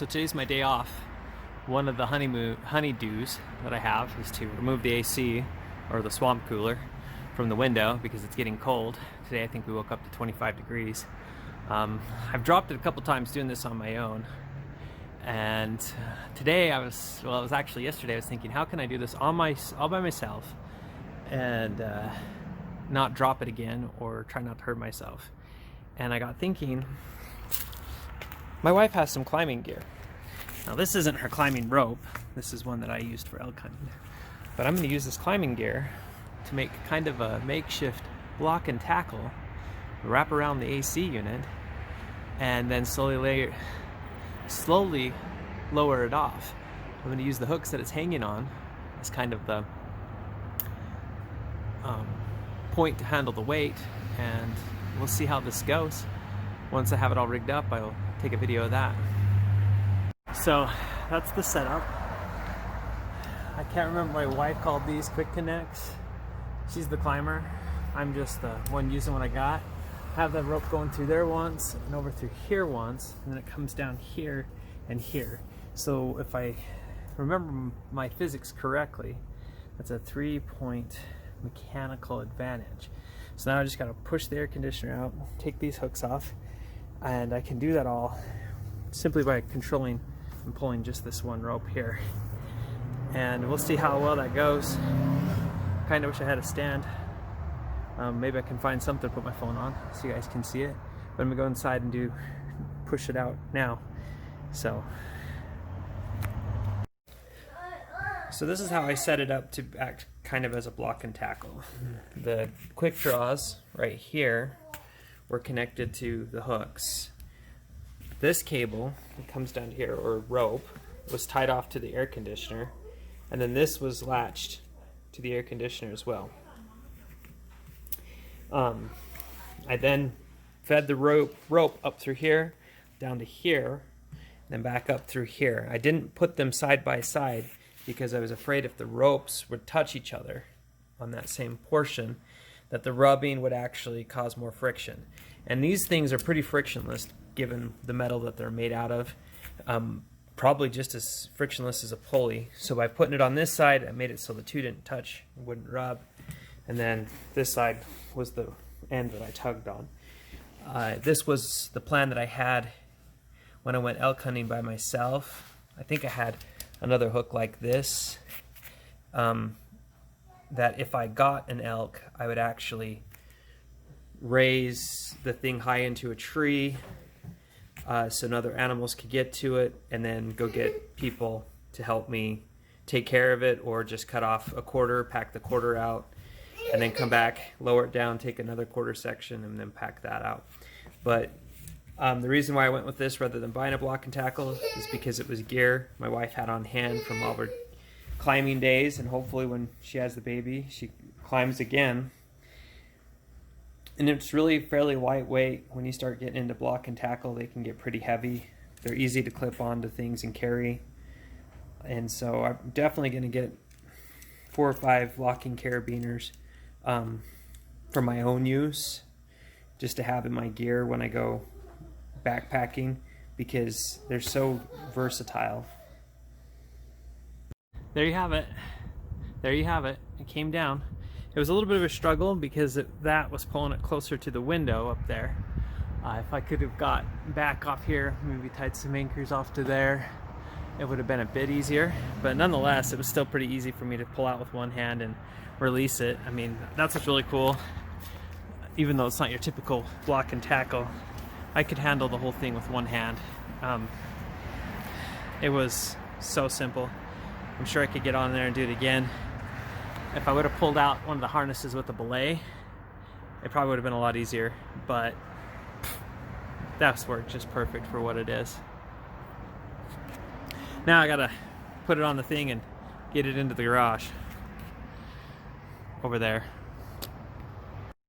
So today's my day off. One of the honeydews that I have is to remove the AC or the swamp cooler from the window because it's getting cold. Today I think we woke up to 25 degrees. I've dropped it a couple times doing this on my own. And today it was actually yesterday I was thinking, how can I do this all by myself and not drop it again or try not to hurt myself. And I got thinking, my wife has some climbing gear. Now this isn't her climbing rope, this is one that I used for elk hunting. But I'm going to use this climbing gear to make kind of a makeshift block and tackle, wrap around the AC unit, and then slowly lower it off. I'm going to use the hooks that it's hanging on as kind of the point to handle the weight, and we'll see how this goes. Once I have it all rigged up, I'll take a video of that. So that's the setup. I can't remember what my wife called these quick connects. She's the climber. I'm just the one using what I got. I have the rope going through there once and over through here once, and then it comes down here and here. So if I remember my physics correctly, that's a 3-point mechanical advantage. So now I just got to push the air conditioner out, take these hooks off, and I can do that all simply by controlling and pulling just this one rope here. And we'll see how well that goes. Kind of wish I had a stand. Maybe I can find something to put my phone on so you guys can see it. But I'm gonna go inside and push it out now. So this is how I set it up to act kind of as a block and tackle. The quick draws right here were connected to the hooks. This cable that comes down here, or rope, was tied off to the air conditioner, and then this was latched to the air conditioner as well. I then fed the rope up through here, down to here, then back up through here. I didn't put them side by side because I was afraid if the ropes would touch each other on that same portion, that the rubbing would actually cause more friction. And these things are pretty frictionless given the metal that they're made out of. Probably just as frictionless as a pulley. So by putting it on this side, I made it so the two didn't touch, wouldn't rub. And then this side was the end that I tugged on. This was the plan that I had when I went elk hunting by myself. I think I had another hook like this, that if I got an elk, I would actually raise the thing high into a tree so other animals could get to it, and then go get people to help me take care of it, or just cut off a quarter, pack the quarter out, and then come back, lower it down, take another quarter section, and then pack that out. But the reason why I went with this rather than buying a block and tackle is because it was gear my wife had on hand from all her climbing days, and hopefully when she has the baby, she climbs again. And it's really fairly lightweight. When you start getting into block and tackle, they can get pretty heavy. They're easy to clip onto things and carry. And so I'm definitely going to get 4 or 5 locking carabiners for my own use, just to have in my gear when I go backpacking, because they're so versatile. There you have it. There you have it. It came down. It was a little bit of a struggle because that was pulling it closer to the window up there. If I could have got back off here, maybe tied some anchors off to there, it would have been a bit easier. But nonetheless, it was still pretty easy for me to pull out with one hand and release it. I mean, that's what's really cool. Even though it's not your typical block and tackle, I could handle the whole thing with one hand. It was so simple. I'm sure I could get on there and do it again. If I would have pulled out one of the harnesses with the belay, it probably would have been a lot easier, but that's worked just perfect for what it is. Now I gotta put it on the thing and get it into the garage over there.